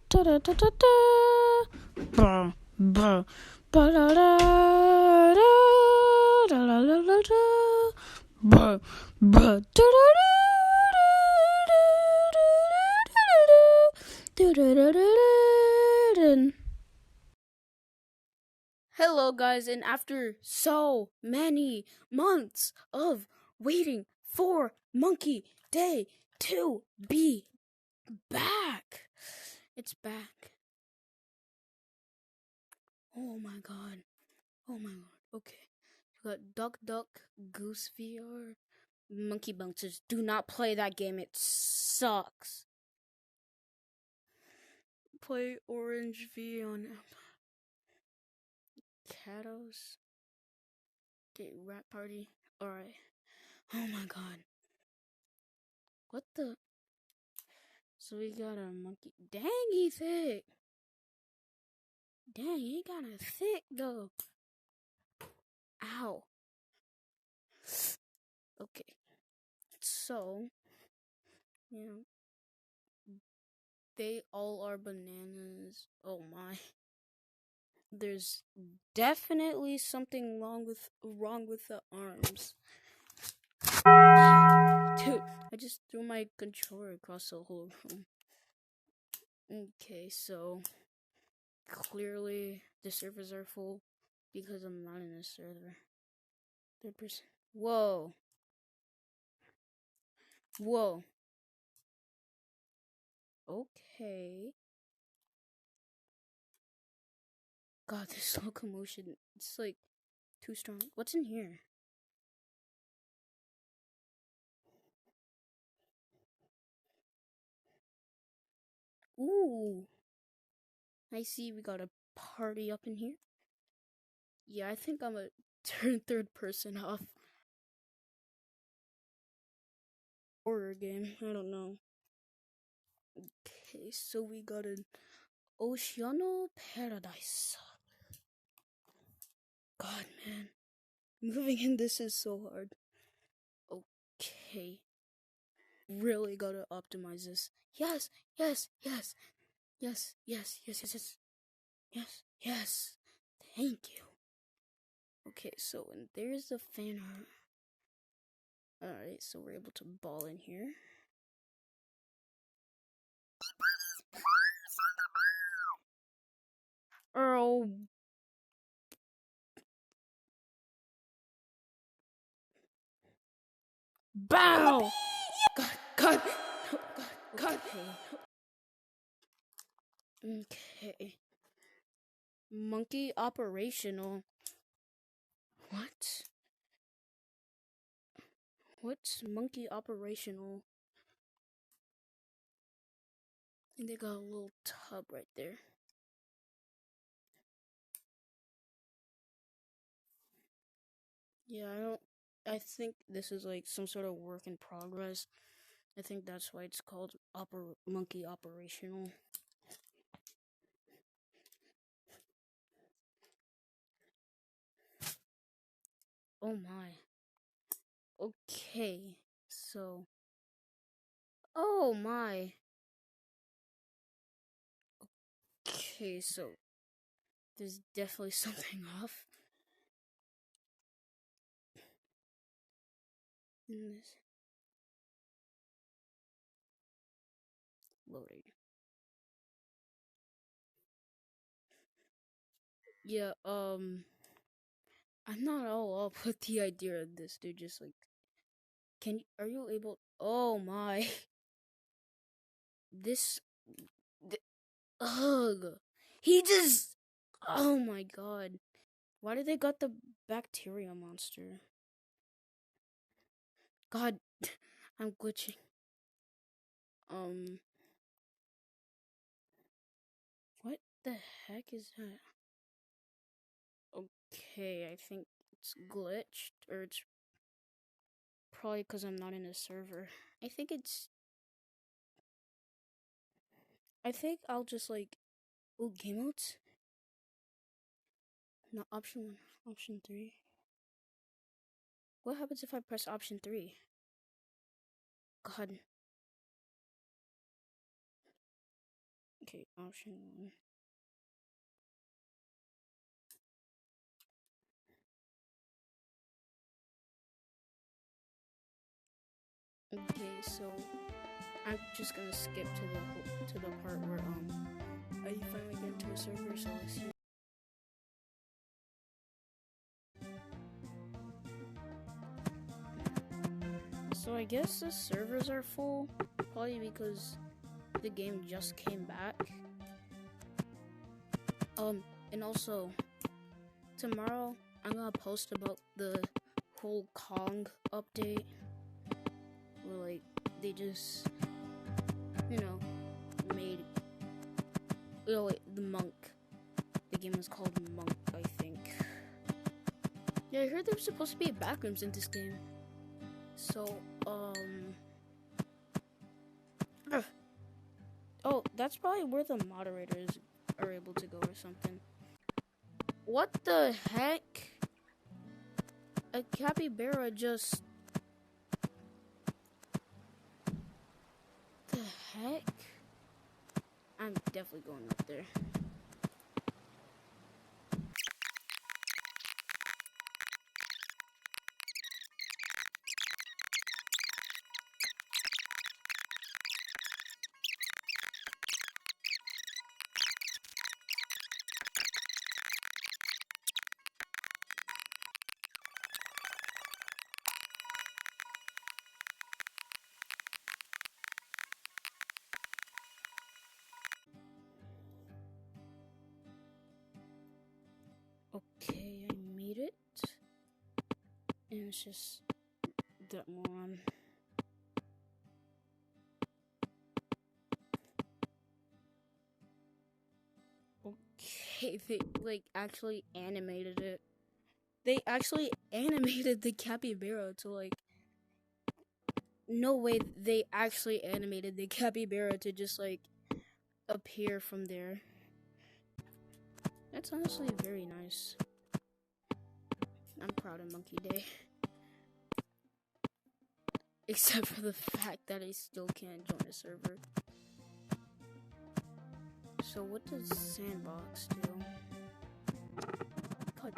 Da da da da da. Ba ba ba da da da da la la la da. Ba ba da da da da da da. Hello, guys, and after so many months of waiting for Monkey Day to be back, it's back. Oh my god. Oh my lord. Okay. We got Duck Duck, Goose VR, Monkey Bouncers. Do not play that game. It sucks. Play Orange V on Katos. Get Rat Party. Alright. Oh my god. What the? So we got a monkey. Dang, he thick. Dang, he got a thick though. Ow. Okay. So, yeah. They all are bananas. Oh my. There's definitely something wrong with the arms. Dude, I just threw my controller across the whole room. Okay, so clearly the servers are full because I'm not in a server. Third person. Whoa. Whoa. Okay. God, this locomotion, it's like too strong. What's in here? Ooh. I see we got a party up in here. Yeah, I think I'm gonna turn third person off. Horror game, I don't know. Okay, so we got an Oceano Paradise. God, man. Moving in this is so hard. Okay. Really gotta optimize this. Yes, yes, yes. Yes, yes, yes, yes, yes. Yes, yes. Thank you. Okay, so and there's the fan art. Alright, so we're able to ball in here. Oh. Bow! God, God, no, God, Okay. Monkey operational. What? What's monkey operational? And they got a little tub right there. Yeah, I think this is like some sort of work in progress. I think that's why it's called monkey operational. Oh my. Okay, so. Oh my. Okay, so. There's definitely something off. In this. Loading. Yeah, I'm not all up with the idea of this, dude. Just like. Are you able. Oh my. This. Ugh. He just. Oh my god. Why did they got the bacteria monster? God, I'm glitching. What the heck is that? Okay, I think it's glitched, or it's probably because I'm not in a server. I think I'll just like. Oh, game modes? No, option 1, option 3. What happens if I press option 3? God. Okay, option 1. Okay, so I'm just gonna skip to the part where I finally get into a server. So let's see. So I guess the servers are full, probably because the game just came back. And also tomorrow I'm gonna post about the whole Kong update, where like they just, made, the Monk. The game is called Monk, I think. Yeah, I heard there was supposed to be backrooms in this game. So, oh, that's probably where the moderators are able to go or something. What the heck? A capybara just... The heck? I'm definitely going up there. Okay, I made it. And it's just that one. Okay, they actually animated it. They actually animated the capybara to no way they actually animated the capybara to just appear from there. That's honestly very nice. I'm proud of Monkey Day. Except for the fact that I still can't join a server. So what does Sandbox do? God.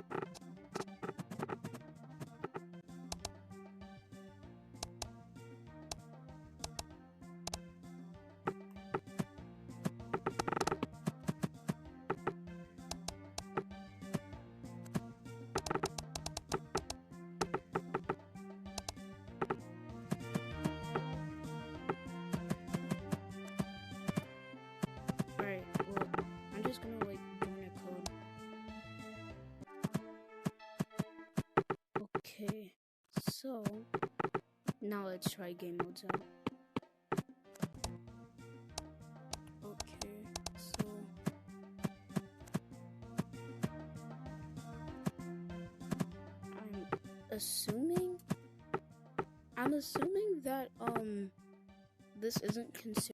Alright, well, I'm just gonna join a code. Okay, so now let's try game modes out. Okay, so I'm assuming that this isn't considered